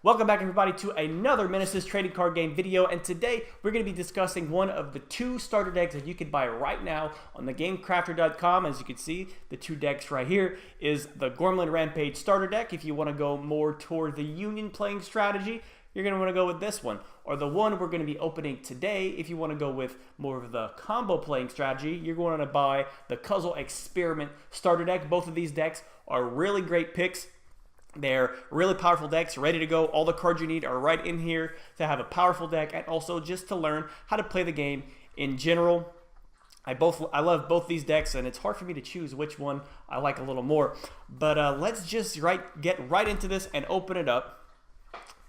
Welcome back everybody to another Menesis trading card game video, and today we're going to be discussing one of the two starter decks that you can buy right now on the GameCrafter.com. As you can see, the two decks right here is the Gormland Rampage starter deck. If you want to go more toward the Union playing strategy, you're going to want to go with this one. Or the one we're going to be opening today, if you want to go with more of the combo playing strategy, you're going to buy the Cuzzle Experiment starter deck. Both of these decks are really great picks. They're really powerful decks, ready to go. All the cards you need are right in here to have a powerful deck, and also just to learn how to play the game in general. I love both these decks, and it's hard for me to choose which one I like a little more. But let's just get right into this and open it up.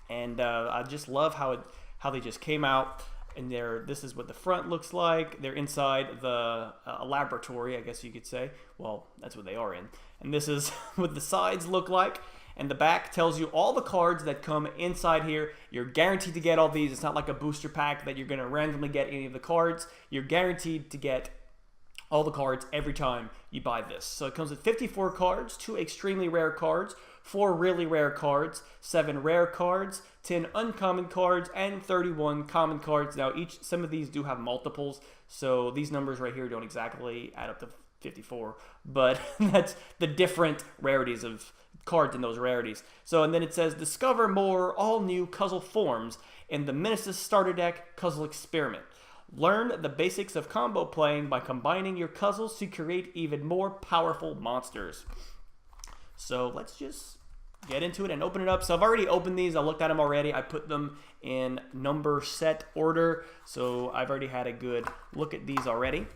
And I just love how they just came out. And this is what the front looks like. They're inside the laboratory, I guess you could say. Well, that's what they are in. And this is what the sides look like. And the back tells you all the cards that come inside here. You're guaranteed to get all these. It's not like a booster pack that you're going to randomly get any of the cards. You're guaranteed to get all the cards every time you buy this. So it comes with 54 cards, 2 extremely rare cards, 4 really rare cards, 7 rare cards, 10 uncommon cards, and 31 common cards. Now, some of these do have multiples, so these numbers right here don't exactly add up to 54, but that's the different rarities of cards in those rarities. So, and then it says, discover more all-new Cuzzle forms in the Menesis starter deck Cuzzle Experiment. Learn the basics of combo playing by combining your Cuzzles to create even more powerful monsters. So let's just get into it and open it up. So I've already opened these. I looked at them already. I put them in number set order. So I've already had a good look at these already.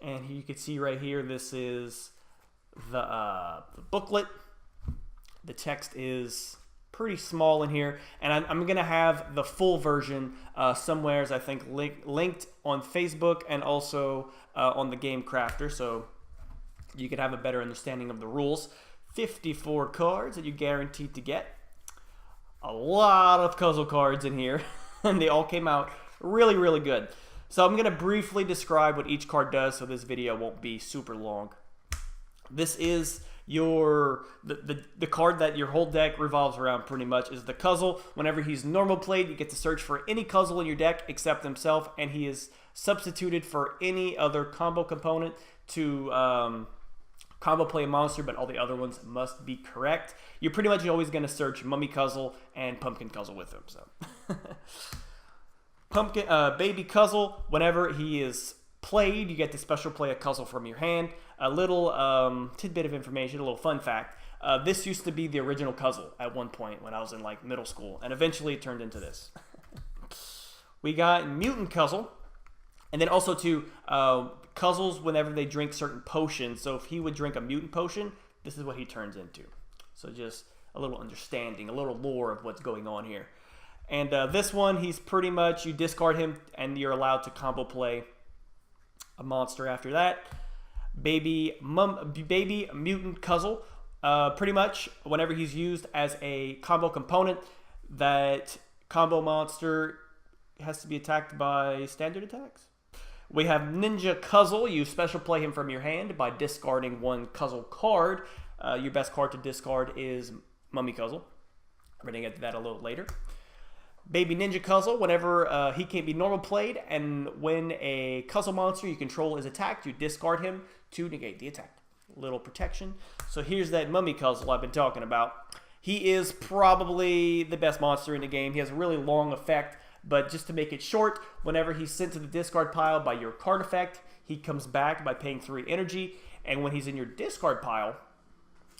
And you can see right here, this is the booklet. The text is pretty small in here, and I'm gonna have the full version somewhere, I think linked on Facebook and also on the Game Crafter, so you can have a better understanding of the rules. 54 cards that you're guaranteed to get. A lot of Cuzzle cards in here, and they all came out really, really good. So I'm gonna briefly describe what each card does, so this video won't be super long. This is the card that your whole deck revolves around pretty much, is the Cuzzle. Whenever he's normal played, you get to search for any Cuzzle in your deck except himself, and he is substituted for any other combo component to combo play a monster, but all the other ones must be correct. You're pretty much always going to search Mummy Cuzzle and Pumpkin Cuzzle with him. So Baby Cuzzle, whenever he is played, you get to special play a Cuzzle from your hand. A little tidbit of information, a little fun fact. This used to be the original Cuzzle at one point when I was in like middle school, and eventually it turned into this. We got Mutant Cuzzle, and then also to Cuzzles whenever they drink certain potions. So if he would drink a mutant potion, this is what he turns into. So just a little understanding, a little lore of what's going on here. And this one, he's pretty much, you discard him and you're allowed to combo play a monster after that. Baby Mutant Cuzzle, pretty much whenever he's used as a combo component, that combo monster has to be attacked by standard attacks. We have Ninja Cuzzle. You special play him from your hand by discarding one Cuzzle card. Your best card to discard is Mummy Cuzzle. We're going to get to that a little later. Baby Ninja Cuzzle, whenever he can be normal played, and when a Cuzzle monster you control is attacked, you discard him to negate the attack. Little protection. So here's that Mummy Cuzzle I've been talking about. He is probably the best monster in the game. He has a really long effect, but just to make it short, whenever he's sent to the discard pile by your card effect, he comes back by paying 3 energy, and when he's in your discard pile,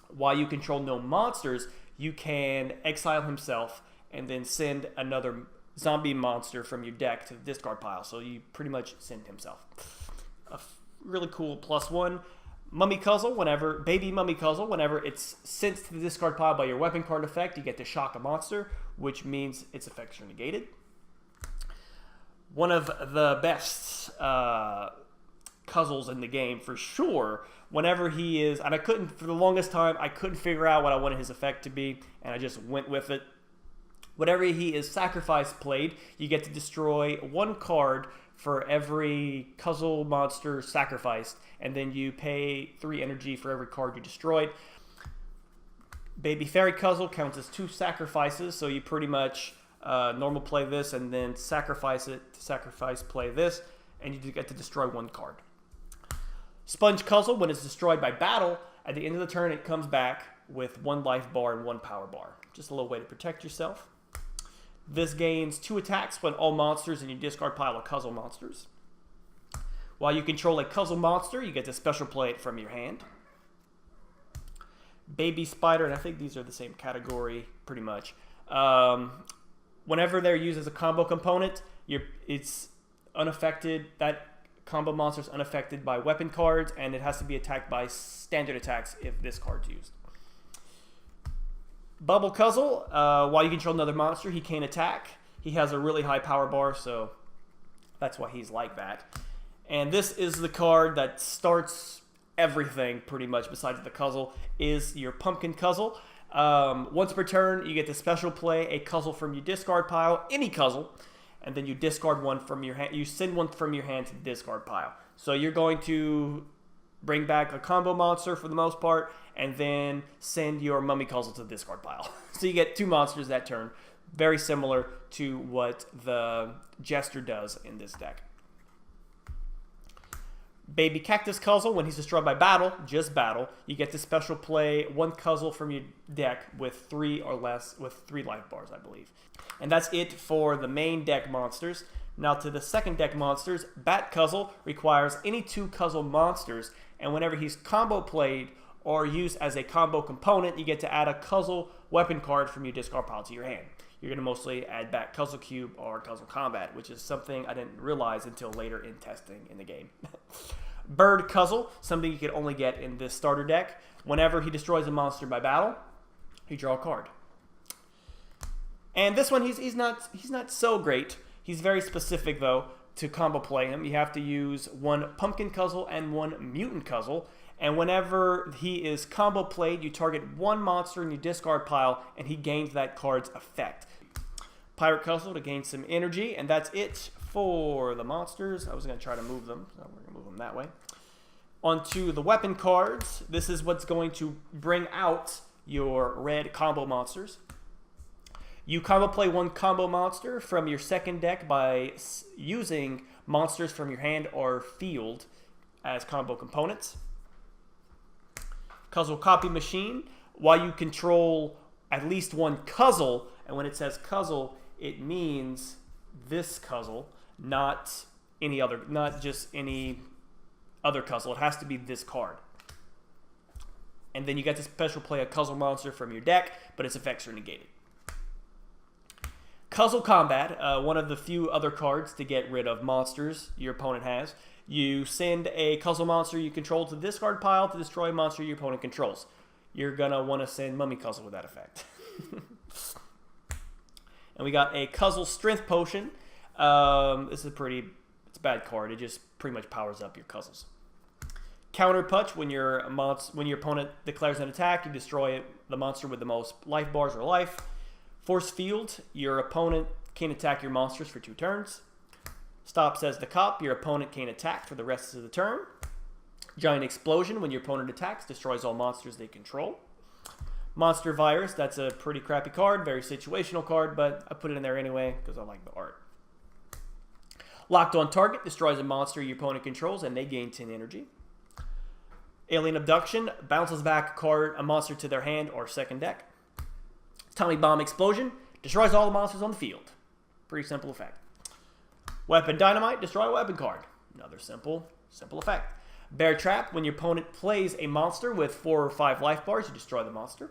while you control no monsters, you can exile himself and then send another zombie monster from your deck to the discard pile. So you pretty much send himself. A really cool +1. Mummy Cuzzle, Baby Mummy Cuzzle, whenever it's sent to the discard pile by your weapon card effect, you get to shock a monster, which means its effects are negated. One of the best Cuzzles in the game for sure. Whenever he is, and for the longest time, I couldn't figure out what I wanted his effect to be, and I just went with it. Whenever he is sacrifice played, you get to destroy 1 card for every Cuzzle monster sacrificed, and then you pay 3 energy for every card you destroyed. Baby Fairy Cuzzle counts as 2 sacrifices, so you pretty much normal play this and then sacrifice it to sacrifice play this, and you get to destroy 1 card. Sponge Cuzzle, when it's destroyed by battle, at the end of the turn it comes back with 1 life bar and 1 power bar. Just a little way to protect yourself. This gains 2 attacks when all monsters in your discard pile are Cuzzle monsters. While you control a Cuzzle monster, you get to special play it from your hand. Baby Spider, and I think these are the same category pretty much. Whenever they're used as a combo component, it's unaffected. That combo monster is unaffected by weapon cards, and it has to be attacked by standard attacks if this card's used. Bubble Cuzzle, while you control another monster, he can't attack. He has a really high power bar, so that's why he's like that. And this is the card that starts everything pretty much besides the Cuzzle, is your Pumpkin Cuzzle. Once per turn, you get to special play a Cuzzle from your discard pile, any Cuzzle, and then you discard 1 from your hand. You send 1 from your hand to the discard pile. So you're going to bring back a combo monster for the most part, and then send your Mummy Cuzzle to the discard pile. So you get 2 monsters that turn, very similar to what the Jester does in this deck. Baby Cactus Cuzzle, when he's destroyed by battle, just battle, you get to special play 1 Cuzzle from your deck with 3 or less, with 3 life bars, I believe. And that's it for the main deck monsters. Now to the second deck monsters, Bat Cuzzle requires any 2 Cuzzle monsters, and whenever he's combo played or used as a combo component, you get to add a Cuzzle weapon card from your discard pile to your hand. You're going to mostly add back Cuzzle Cube or Cuzzle Combat, which is something I didn't realize until later in testing in the game. Bird Cuzzle, something you can only get in this starter deck. Whenever he destroys a monster by battle, you draw a card. And this one, he's not so great. He's very specific, though, to combo play him. You have to use 1 Pumpkin Cuzzle and 1 Mutant Cuzzle. And whenever he is combo played, you target 1 monster in your discard pile, and he gains that card's effect. Pirate Cuzzle to gain some energy, and that's it for the monsters. I was going to try to move them, so we're going to move them that way. On to the weapon cards. This is what's going to bring out your red combo monsters. You combo play 1 combo monster from your second deck by using monsters from your hand or field as combo components. Cuzzle Copy Machine, while you control at least 1 Cuzzle, and when it says Cuzzle, it means this Cuzzle, not just any other Cuzzle. It has to be this card. And then you get to special play a Cuzzle monster from your deck, but its effects are negated. Cuzzle Combat, one of the few other cards to get rid of monsters your opponent has. You send a Cuzzle monster you control to the discard pile to destroy a monster your opponent controls. You're going to want to send Mummy Cuzzle with that effect. And we got a Cuzzle Strength Potion. This is it's a bad card. It just pretty much powers up your Cuzzles. Counter Punch, when your opponent declares an attack, you destroy the monster with the most life bars or life. Force Field, your opponent can attack your monsters for 2 turns. Stop Says the Cop, your opponent can't attack for the rest of the turn. Giant Explosion, when your opponent attacks, destroys all monsters they control. Monster Virus, that's a pretty crappy card, very situational card, but I put it in there anyway because I like the art. Locked on Target, destroys a monster your opponent controls and they gain 10 energy. Alien Abduction, bounces back a monster to their hand or second deck. Tommy Bomb Explosion, destroys all the monsters on the field. Pretty simple effect. Weapon Dynamite, destroy a weapon card. Another simple effect. Bear Trap, when your opponent plays a monster with 4 or 5 life bars, you destroy the monster.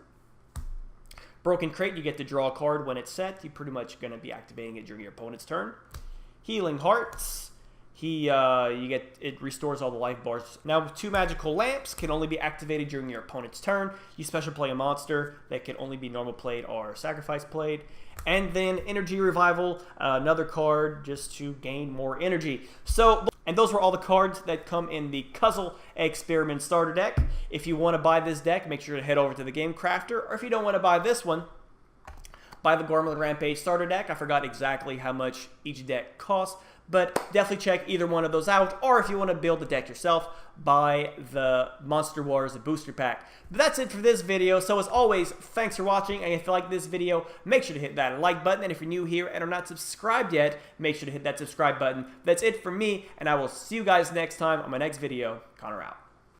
Broken Crate, you get to draw a card when it's set. You're pretty much going to be activating it during your opponent's turn. Healing Hearts, it restores all the life bars. Now, 2 Magical Lamps can only be activated during your opponent's turn. You special play a monster that can only be normal played or sacrifice played. And then Energy Revival, another card just to gain more energy. And those were all the cards that come in the Cuzzle Experiment starter deck. If you want to buy this deck, make sure to head over to the Game Crafter. Or if you don't want to buy this one, buy the Gormlin Rampage starter deck. I forgot exactly how much each deck costs, but definitely check either one of those out, or if you want to build the deck yourself, buy the Monster Wars booster pack. But that's it for this video. So as always, thanks for watching, and if you like this video, make sure to hit that like button, and if you're new here and are not subscribed yet, make sure to hit that subscribe button. That's it for me, and I will see you guys next time on my next video. Connor out.